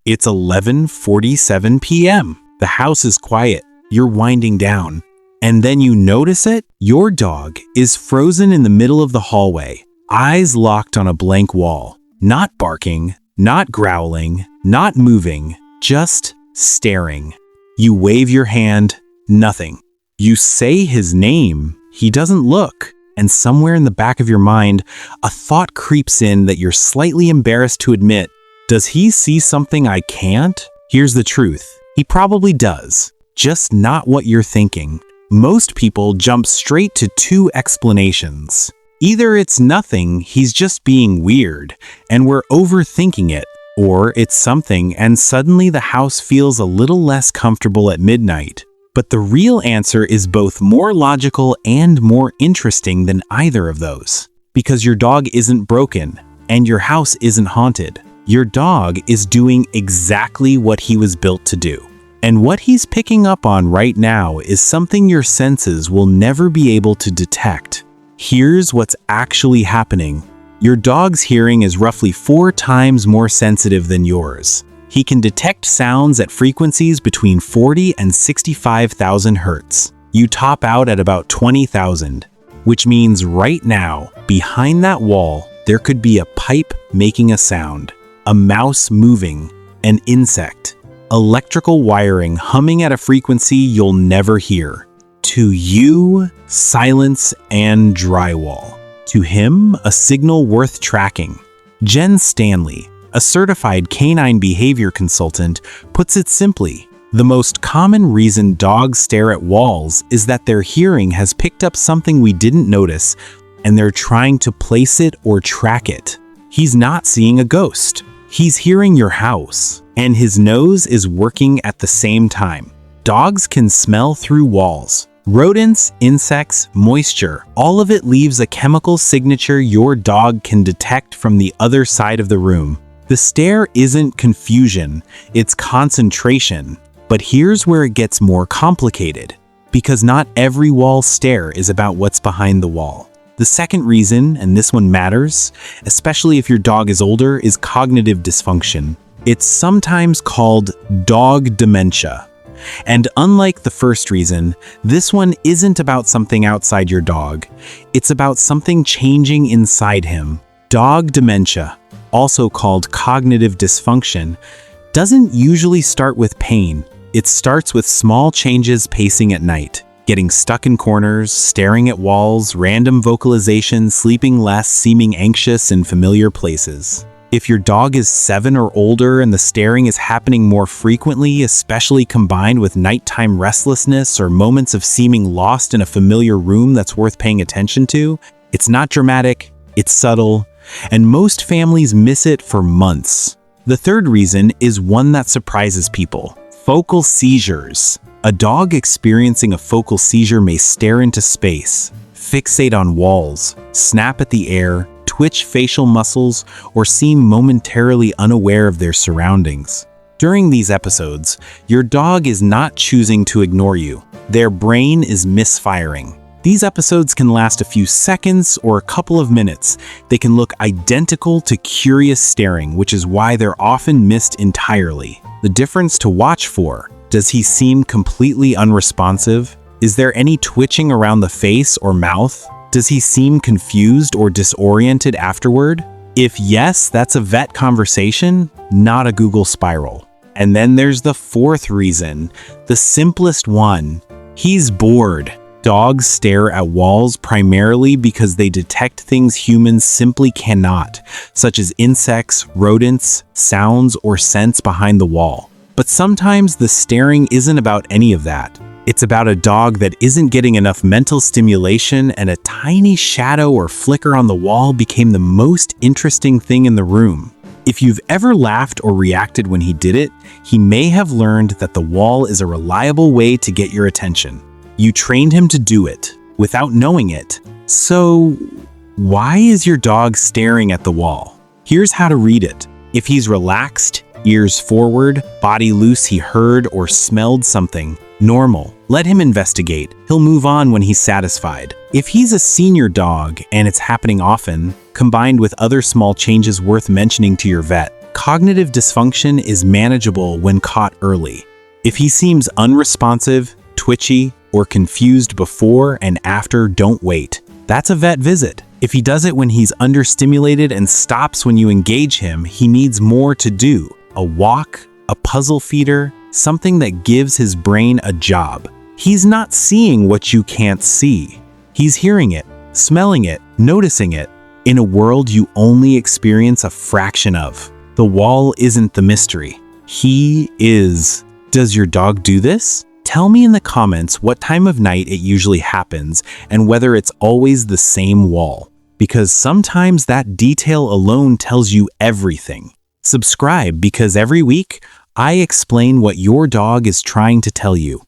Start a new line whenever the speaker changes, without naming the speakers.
It's 11:47 p.m. The house is quiet. You're winding down. And then you notice it? Your dog is frozen in the middle of the hallway, eyes locked on a blank wall. Not barking, not growling, not moving, just staring. You wave your hand, nothing. You say his name, he doesn't look. And somewhere in the back of your mind, a thought creeps in that you're slightly embarrassed to admit. Does he see something I can't? Here's the truth. He probably does, just not what you're thinking. Most people jump straight to two explanations. Either it's nothing, he's just being weird, and we're overthinking it, or it's something and suddenly the house feels a little less comfortable at midnight. But the real answer is both more logical and more interesting than either of those. Because your dog isn't broken, and your house isn't haunted. Your dog is doing exactly what he was built to do. And what he's picking up on right now is something your senses will never be able to detect. Here's what's actually happening. Your dog's hearing is roughly 4 times more sensitive than yours. He can detect sounds at frequencies between 40 and 65,000 hertz. You top out at about 20,000, which means right now, behind that wall, there could be a pipe making a sound, a mouse moving, an insect, electrical wiring humming at a frequency you'll never hear. To you, silence and drywall. To him, a signal worth tracking. Jen Stanley, a certified canine behavior consultant, puts it simply. The most common reason dogs stare at walls is that their hearing has picked up something we didn't notice, and they're trying to place it or track it. He's not seeing a ghost. He's hearing your house, and his nose is working at the same time. Dogs can smell through walls. Rodents, insects, moisture, all of it leaves a chemical signature your dog can detect from the other side of the room. The stare isn't confusion, it's concentration. But here's where it gets more complicated, because not every wall stare is about what's behind the wall. The second reason, and this one matters, especially if your dog is older, is cognitive dysfunction. It's sometimes called dog dementia. And unlike the first reason, this one isn't about something outside your dog. It's about something changing inside him. Dog dementia, also called cognitive dysfunction, doesn't usually start with pain. It starts with small changes pacing at night. Getting stuck in corners, staring at walls, random vocalization, sleeping less, seeming anxious in familiar places. If your dog is 7 or older and the staring is happening more frequently, especially combined with nighttime restlessness or moments of seeming lost in a familiar room that's worth paying attention to, it's not dramatic, it's subtle, and most families miss it for months. The third reason is one that surprises people: focal seizures. A dog experiencing a focal seizure may stare into space, fixate on walls, snap at the air, twitch facial muscles, or seem momentarily unaware of their surroundings. During these episodes, your dog is not choosing to ignore you. Their brain is misfiring. These episodes can last a few seconds or a couple of minutes. They can look identical to curious staring, which is why they're often missed entirely. The difference to watch for: does he seem completely unresponsive? Is there any twitching around the face or mouth? Does he seem confused or disoriented afterward? If yes, that's a vet conversation, not a Google spiral. And then there's the fourth reason, the simplest one. He's bored. Dogs stare at walls primarily because they detect things humans simply cannot, such as insects, rodents, sounds, or scents behind the wall. But sometimes the staring isn't about any of that. It's about a dog that isn't getting enough mental stimulation, and a tiny shadow or flicker on the wall became the most interesting thing in the room. If you've ever laughed or reacted when he did it, he may have learned that the wall is a reliable way to get your attention. You trained him to do it without knowing it. So, why is your dog staring at the wall? Here's how to read it. If he's relaxed, ears forward, body loose, he heard or smelled something, normal. Let him investigate. He'll move on when he's satisfied. If he's a senior dog and it's happening often, combined with other small changes worth mentioning to your vet, Cognitive dysfunction is manageable when caught early. If he seems unresponsive, twitchy, or confused before and after, don't wait. That's a vet visit. If he does it when he's understimulated and stops when you engage him, he needs more to do. A walk, a puzzle feeder, something that gives his brain a job. He's not seeing what you can't see. He's hearing it, smelling it, noticing it, in a world you only experience a fraction of. The wall isn't the mystery. He is. Does your dog do this? Tell me in the comments what time of night it usually happens and whether it's always the same wall, because sometimes that detail alone tells you everything. Subscribe because every week I explain what your dog is trying to tell you.